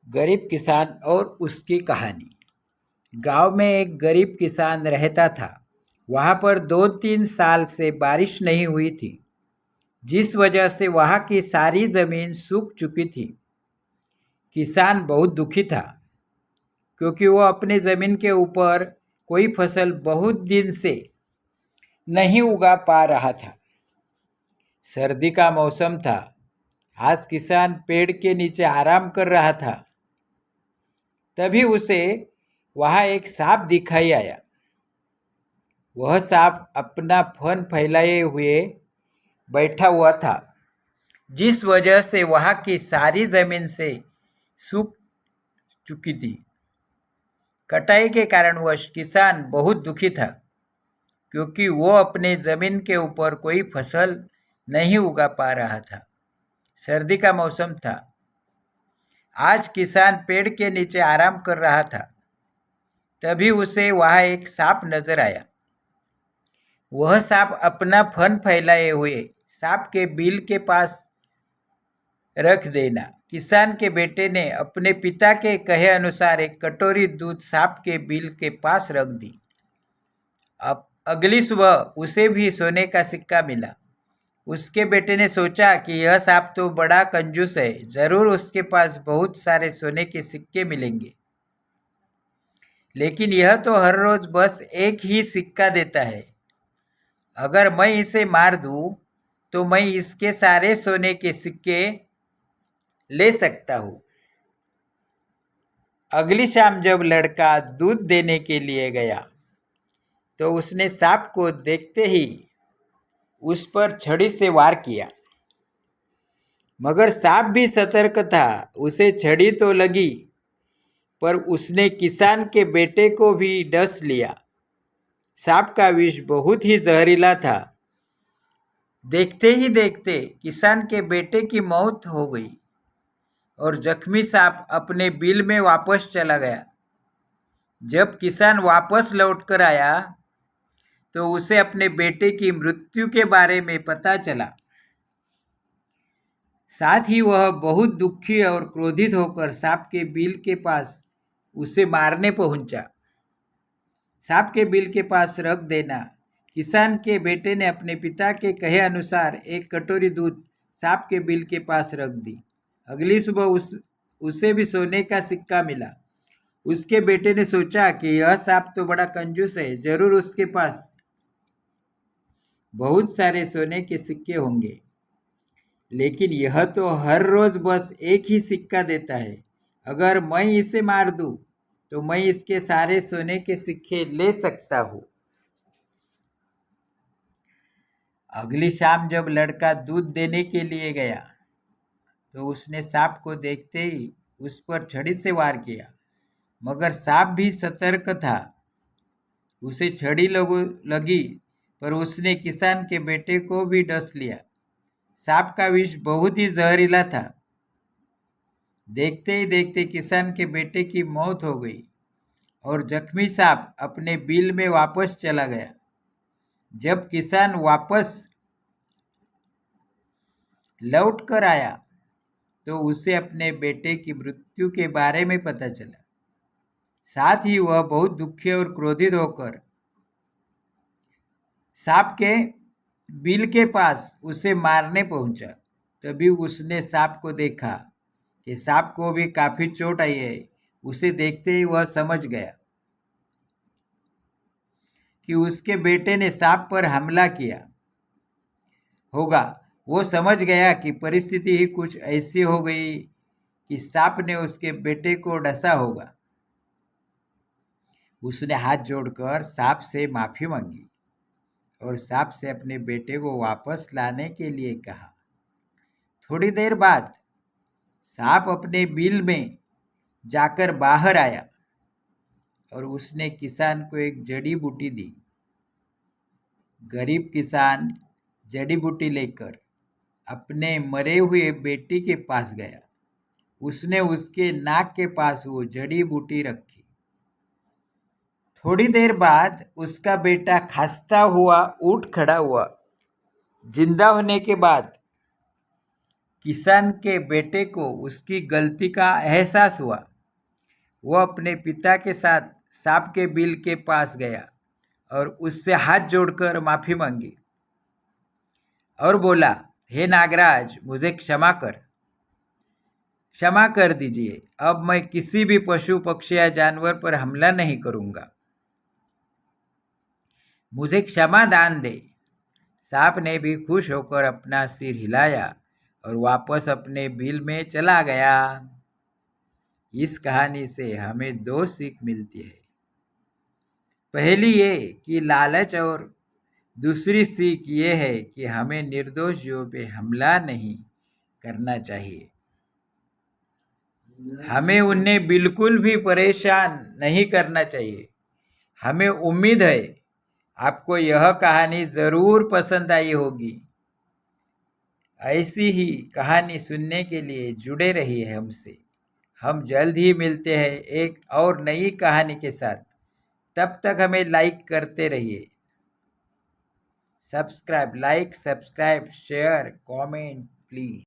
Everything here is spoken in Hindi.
गरीब किसान और उसकी कहानी। गांव में एक गरीब किसान रहता था। वहां पर 2-3 साल से बारिश नहीं हुई थी, जिस वजह से वहां की सारी जमीन सूख चुकी थी। किसान बहुत दुखी था, क्योंकि वो अपनी जमीन के ऊपर कोई फसल बहुत दिन से नहीं उगा पा रहा था। सर्दी का मौसम था। आज किसान पेड़ के नीचे आराम कर रहा था। तभी उसे वहां एक सांप दिखाई आया। वह सांप अपना फन फैलाए हुए बैठा हुआ था, जिस वजह से वहां की सारी जमीन से सूख चुकी थी। कटाई के कारणवश किसान बहुत दुखी था, क्योंकि वो अपने जमीन के ऊपर कोई फसल नहीं उगा पा रहा था। सर्दी का मौसम था। आज किसान पेड़ के नीचे आराम कर रहा था। तभी उसे वहां एक सांप नजर आया। वह सांप अपना फन फैलाए हुए सांप के बिल के पास रख देना। किसान के बेटे ने अपने पिता के कहे अनुसार एक कटोरी दूध सांप के बिल के पास रख दी। अब अगली सुबह उसे भी सोने का सिक्का मिला। उसके बेटे ने सोचा कि यह सांप तो बड़ा कंजूस है, जरूर उसके पास बहुत सारे सोने के सिक्के मिलेंगे। लेकिन यह तो हर रोज बस एक ही सिक्का देता है। अगर मैं इसे मार दूं, तो मैं इसके सारे सोने के सिक्के ले सकता हूँ। अगली शाम जब लड़का दूध देने के लिए गया, तो उसने सांप को देखते ही उस पर छड़ी से वार किया। मगर सांप भी सतर्क था। उसे छड़ी तो लगी, पर उसने किसान के बेटे को भी डस लिया। सांप का विष बहुत ही जहरीला था। देखते ही देखते किसान के बेटे की मौत हो गई और जख्मी सांप अपने बिल में वापस चला गया। जब किसान वापस लौटकर आया, तो उसे अपने बेटे की मृत्यु के बारे में पता चला। साथ ही वह बहुत दुखी और क्रोधित होकर सांप के बिल के पास उसे मारने पहुंचा। सांप के बिल के पास रख देना। किसान के बेटे ने अपने पिता के कहे अनुसार एक कटोरी दूध सांप के बिल के पास रख दी। अगली सुबह उसे भी सोने का सिक्का मिला। उसके बेटे ने सोचा कि यह सांप तो बड़ा कंजूस है, जरूर उसके पास बहुत सारे सोने के सिक्के होंगे। लेकिन यह तो हर रोज बस एक ही सिक्का देता है। अगर मैं इसे मार दूं, तो मैं इसके सारे सोने के सिक्के ले सकता हूँ। अगली शाम जब लड़का दूध देने के लिए गया, तो उसने सांप को देखते ही उस पर छड़ी से वार किया। मगर सांप भी सतर्क था। उसे छड़ी लगी, पर उसने किसान के बेटे को भी डस लिया। सांप का विष बहुत ही जहरीला था। देखते ही देखते किसान के बेटे की मौत हो गई और जख्मी सांप अपने बिल में वापस चला गया। जब किसान वापस लौट कर आया, तो उसे अपने बेटे की मृत्यु के बारे में पता चला। साथ ही वह बहुत दुखी और क्रोधित होकर सांप के बिल के पास उसे मारने पहुंचा। तभी उसने सांप को देखा कि सांप को भी काफी चोट आई है। उसे देखते ही वह समझ गया कि उसके बेटे ने सांप पर हमला किया होगा। वो समझ गया कि परिस्थिति ही कुछ ऐसी हो गई कि सांप ने उसके बेटे को डसा होगा। उसने हाथ जोड़कर सांप से माफी मांगी और सांप से अपने बेटे को वापस लाने के लिए कहा। थोड़ी देर बाद सांप अपने बिल में जाकर बाहर आया और उसने किसान को एक जड़ी बूटी दी। गरीब किसान जड़ी बूटी लेकर अपने मरे हुए बेटे के पास गया। उसने उसके नाक के पास वो जड़ी बूटी रखी। थोड़ी देर बाद उसका बेटा खांसता हुआ उठ खड़ा हुआ। जिंदा होने के बाद किसान के बेटे को उसकी गलती का एहसास हुआ। वो अपने पिता के साथ सांप के बिल के पास गया और उससे हाथ जोड़कर माफी मांगी और बोला, हे नागराज, मुझे क्षमा कर दीजिए। अब मैं किसी भी पशु पक्षी या जानवर पर हमला नहीं करूंगा। मुझे क्षमा दान दे। सांप ने भी खुश होकर अपना सिर हिलाया और वापस अपने बिल में चला गया। इस कहानी से हमें दो सीख मिलती है। पहली ये कि लालच, और दूसरी सीख ये है कि हमें निर्दोष जीवों पे हमला नहीं करना चाहिए। हमें उन्हें बिल्कुल भी परेशान नहीं करना चाहिए। हमें उम्मीद है आपको यह कहानी ज़रूर पसंद आई होगी। ऐसी ही कहानी सुनने के लिए जुड़े रहिए हमसे। हम जल्द ही मिलते हैं एक और नई कहानी के साथ। तब तक हमें लाइक करते रहिए। Subscribe, share, comment please.